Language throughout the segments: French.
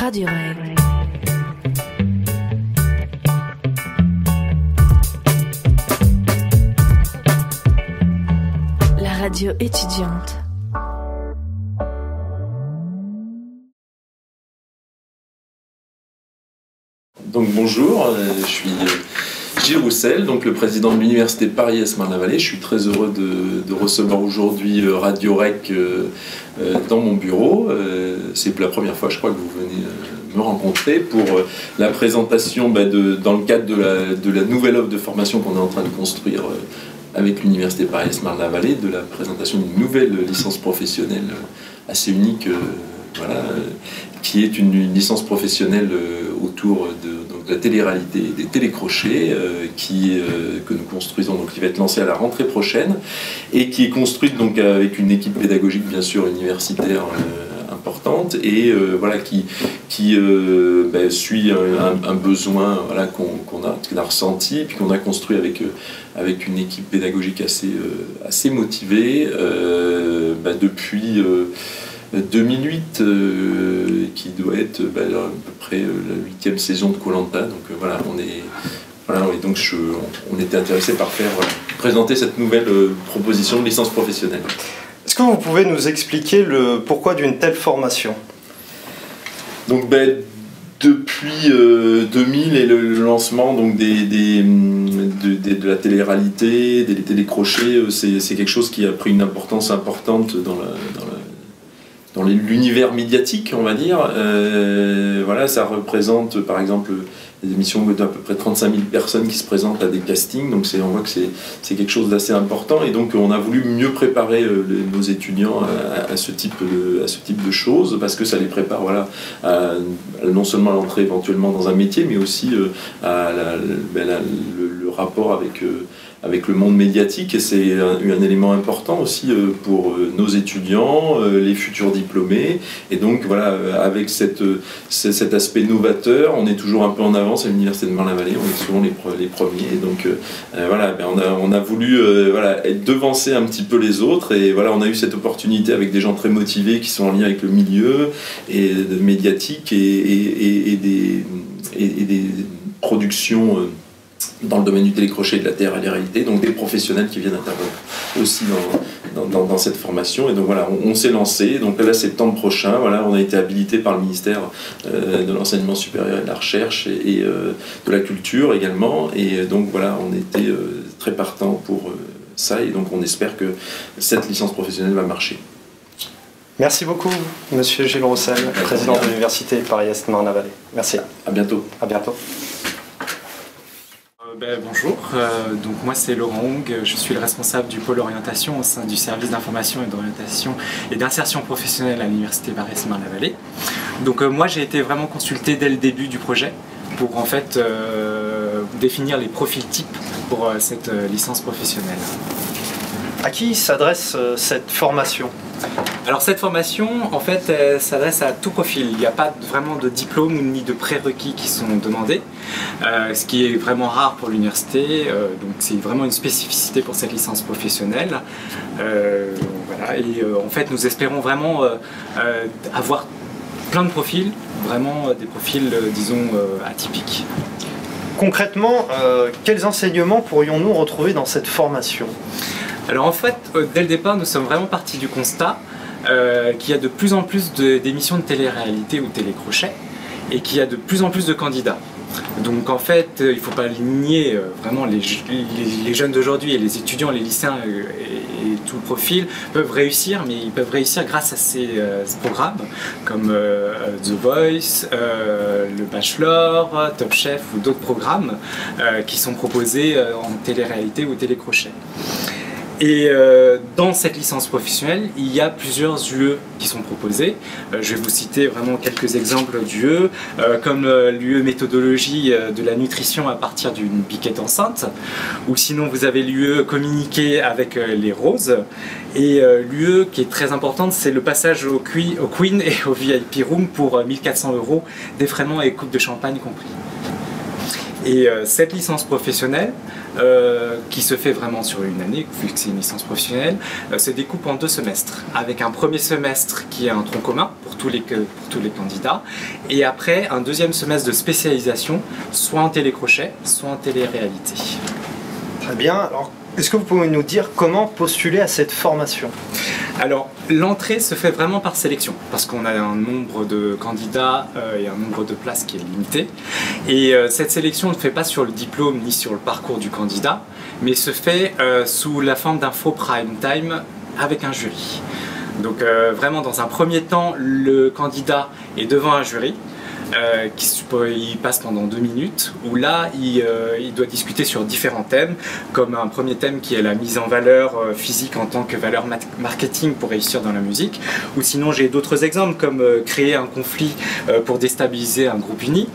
Radio Rec. La radio étudiante. Donc bonjour, je suis Gilles Roussel, donc le président de l'université Paris-Marne-la-Vallée. Je suis très heureux de recevoir aujourd'hui Radio Rec dans mon bureau. C'est la première fois, je crois, que vous venez me rencontrer pour la présentation dans le cadre de la nouvelle offre de formation qu'on est en train de construire avec l'université Paris-Marne-la-Vallée, de la présentation d'une nouvelle licence professionnelle assez unique, qui est une licence professionnelle autour de la télé-réalité et des télécrochets que nous construisons, donc qui va être lancée à la rentrée prochaine et qui est construite donc avec une équipe pédagogique bien sûr universitaire importante et qui suit un besoin qu'on a ressenti puis qu'on a construit avec une équipe pédagogique assez motivée depuis 2008, qui doit être à peu près la 8e saison de Koh-Lanta. On était intéressé par présenter cette nouvelle proposition de licence professionnelle. Est-ce que vous pouvez nous expliquer le pourquoi d'une telle formation ? Donc, depuis 2000 et le lancement donc, de la télé-réalité, des télécrochets, c'est quelque chose qui a pris une importance importante dans l'univers médiatique, on va dire. Ça représente par exemple des émissions d'à peu près 35 000 personnes qui se présentent à des castings, donc on voit que c'est quelque chose d'assez important, et donc on a voulu mieux préparer nos étudiants à ce type de choses, parce que ça les prépare non seulement à l'entrée éventuellement dans un métier, mais aussi à le rapport avec le monde médiatique, et c'est un élément important aussi pour nos étudiants, les futurs diplômés, et donc avec cet aspect novateur, on est toujours un peu en avance à l'université de Marne-la-Vallée, on est souvent les premiers, et donc on a voulu être devancer un petit peu les autres, et on a eu cette opportunité avec des gens très motivés qui sont en lien avec le milieu et médiatique et des productions dans le domaine du télécrochet et de la télé-réalité, donc des professionnels qui viennent intervenir aussi dans cette formation. Et donc on s'est lancé, donc là septembre prochain, on a été habilité par le ministère de l'enseignement supérieur et de la recherche et de la culture également, et donc on était très partant pour ça, et donc on espère que cette licence professionnelle va marcher. Merci beaucoup, Monsieur Gilles Roussel, président de l'université Paris-Marne-la-Vallée. Merci. À bientôt. À bientôt. Bonjour, donc moi c'est Laurent Hong, je suis le responsable du pôle orientation au sein du service d'information et d'orientation et d'insertion professionnelle à l'université Paris-Marne-la-Vallée. Donc moi j'ai été vraiment consulté dès le début du projet pour en fait définir les profils types pour cette licence professionnelle. À qui s'adresse cette formation ? Alors cette formation, en fait, elle s'adresse à tout profil. Il n'y a pas vraiment de diplôme ni de prérequis qui sont demandés, ce qui est vraiment rare pour l'université. Donc c'est vraiment une spécificité pour cette licence professionnelle. En fait, nous espérons vraiment avoir plein de profils, vraiment des profils, disons, atypiques. Concrètement, quels enseignements pourrions-nous retrouver dans cette formation ? Alors en fait, dès le départ, nous sommes vraiment partis du constat qu'il y a de plus en plus d'émissions de télé-réalité ou télécrochet et qu'il y a de plus en plus de candidats. Donc en fait, il ne faut pas nier vraiment les jeunes d'aujourd'hui et les étudiants, les lycéens et tout le profil peuvent réussir, mais ils peuvent réussir grâce à ces programmes comme The Voice, le Bachelor, Top Chef ou d'autres programmes qui sont proposés en télé-réalité ou télécrochet. Et dans cette licence professionnelle, il y a plusieurs UE qui sont proposés. Je vais vous citer vraiment quelques exemples d'UE, comme l'UE méthodologie de la nutrition à partir d'une biquette enceinte, ou sinon vous avez l'UE communiquer avec les roses, et l'UE qui est très importante, c'est le passage au Queen et au VIP Room pour 1 400 €, défraiement et coupe de champagne compris. Et cette licence professionnelle qui se fait vraiment sur une année, vu que c'est une licence professionnelle, se découpe en 2 semestres, avec un premier semestre qui est un tronc commun pour tous les candidats, et après un deuxième semestre de spécialisation, soit en télécrochet, soit en télé-réalité. Très bien. Alors, est-ce que vous pouvez nous dire comment postuler à cette formation? Alors, l'entrée se fait vraiment par sélection, parce qu'on a un nombre de candidats et un nombre de places qui est limité. Et cette sélection ne se fait pas sur le diplôme ni sur le parcours du candidat, mais se fait sous la forme d'un faux prime time avec un jury. Donc vraiment, dans un premier temps, le candidat est devant un jury, il passe pendant 2 minutes, où là il doit discuter sur différents thèmes, comme un premier thème qui est la mise en valeur physique en tant que valeur marketing pour réussir dans la musique, ou sinon j'ai d'autres exemples comme créer un conflit pour déstabiliser un groupe uni,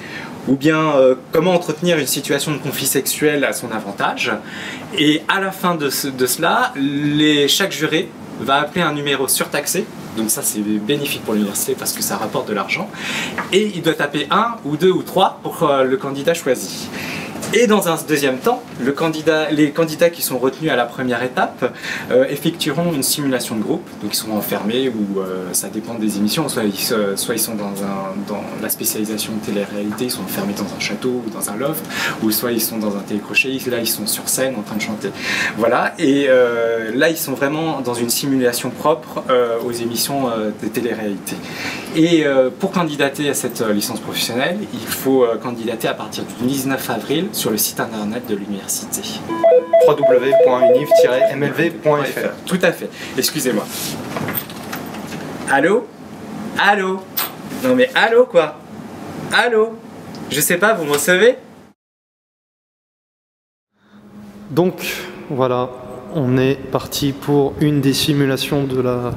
ou bien comment entretenir une situation de conflit sexuel à son avantage. Et à la fin de cela, chaque juré va appeler un numéro surtaxé, donc ça c'est bénéfique pour l'université parce que ça rapporte de l'argent, et il doit taper 1 ou 2 ou 3 pour le candidat choisi. Et dans un deuxième temps, les candidats qui sont retenus à la première étape effectueront une simulation de groupe, donc ils sont enfermés, ou ça dépend des émissions, soit ils sont dans la spécialisation de télé-réalité, ils sont enfermés dans un château ou dans un loft, ou soit ils sont dans un télécrochet, là ils sont sur scène en train de chanter. Voilà, et là ils sont vraiment dans une simulation propre aux émissions de télé-réalité. Et pour candidater à cette licence professionnelle, il faut candidater à partir du 19 avril sur le site internet de l'université. www.univ-mlv.fr. Tout à fait. Excusez-moi. Allô? Allô? Non mais allô quoi? Allô? Je sais pas, vous me recevez? Donc voilà, on est parti pour une des simulations de la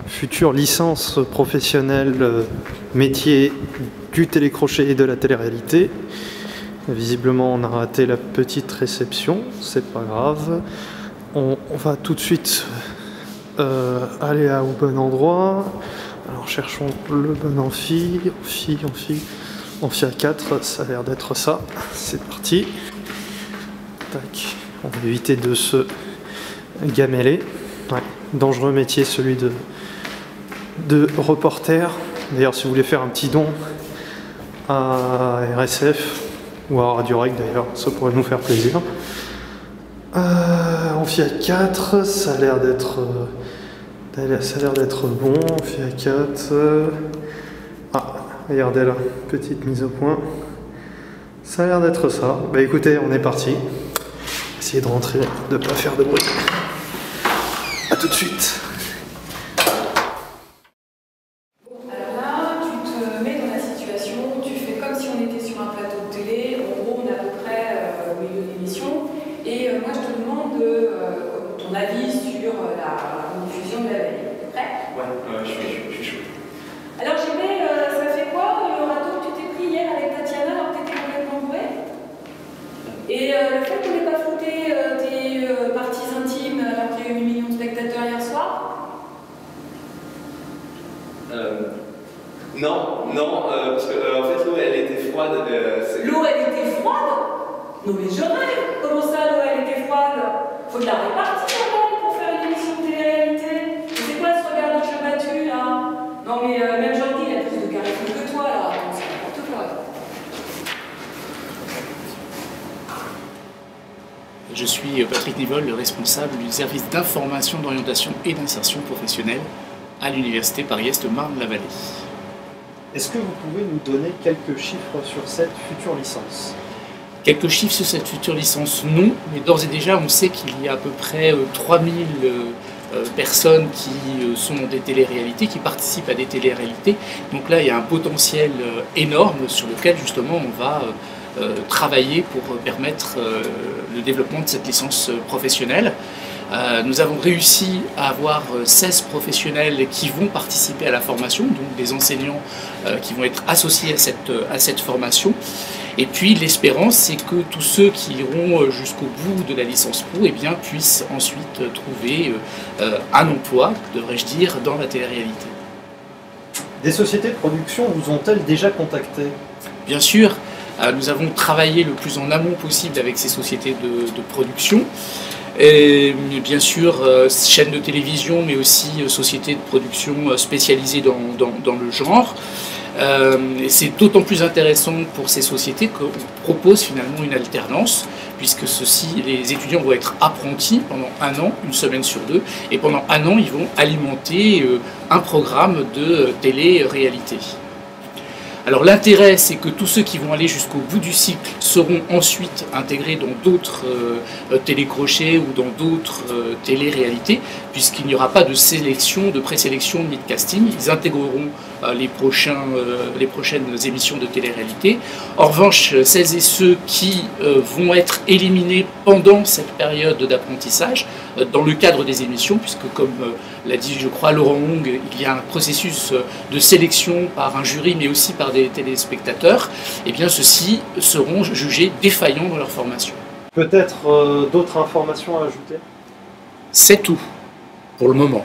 future licence professionnelle métier du télécrochet et de la télé-réalité. Visiblement on a raté la petite réception, c'est pas grave. On va tout de suite aller au bon endroit. Alors cherchons le bon amphi, amphi A4, ça a l'air d'être ça. C'est parti. Tac. On va éviter de se gameler. Ouais. Dangereux métier celui de reporter. D'ailleurs si vous voulez faire un petit don à RSF, ou à Radio Rec d'ailleurs, ça pourrait nous faire plaisir. Amphi A4, ça a l'air d'être bon. Amphi A4. Ah, regardez là, petite mise au point. Ça a l'air d'être ça. Bah écoutez, on est parti. Essayez de rentrer, de ne pas faire de bruit. A tout de suite. Non, parce que en fait l'eau elle était froide. L'eau elle était froide? Non mais je rêve. Comment ça l'eau elle était froide? Faut de la répartie pour faire une émission de télé-réalité. C'est quoi ce regard de jeu battu là? Non mais même Jordi il a plus de charisme que toi là. C'est n'importe quoi. Je suis Patrick Nivol, le responsable du service d'information, d'orientation et d'insertion professionnelle à l'université Paris-Est Marne-la-Vallée. Est-ce que vous pouvez nous donner quelques chiffres sur cette future licence? Quelques chiffres sur cette future licence, non, mais d'ores et déjà on sait qu'il y a à peu près 3000 personnes qui sont dans des téléréalités, qui participent à des téléréalités. Donc là il y a un potentiel énorme sur lequel justement on va travailler pour permettre le développement de cette licence professionnelle. Nous avons réussi à avoir 16 professionnels qui vont participer à la formation, donc des enseignants qui vont être associés à cette formation. Et puis l'espérance, c'est que tous ceux qui iront jusqu'au bout de la licence pro puissent ensuite trouver un emploi, devrais-je dire, dans la télé-réalité. Des sociétés de production vous ont-elles déjà contacté? Bien sûr. Nous avons travaillé le plus en amont possible avec ces sociétés de production. Et bien sûr, chaînes de télévision, mais aussi sociétés de production spécialisées dans le genre. Et c'est d'autant plus intéressant pour ces sociétés qu'on propose finalement une alternance, puisque les étudiants vont être apprentis pendant 1 an, une semaine sur 2, et pendant 1 an, ils vont alimenter un programme de télé-réalité. Alors l'intérêt, c'est que tous ceux qui vont aller jusqu'au bout du cycle seront ensuite intégrés dans d'autres télécrochets ou dans d'autres télé-réalités, puisqu'il n'y aura pas de sélection, de présélection, ni de casting. Ils intégreront les prochaines émissions de télé-réalité. En revanche, celles et ceux qui vont être éliminés pendant cette période d'apprentissage, dans le cadre des émissions, puisque comme l'a dit, je crois, Laurent Hong, il y a un processus de sélection par un jury, mais aussi par des téléspectateurs, et bien ceux-ci seront jugés défaillants dans leur formation. Peut-être d'autres informations à ajouter? C'est tout, pour le moment.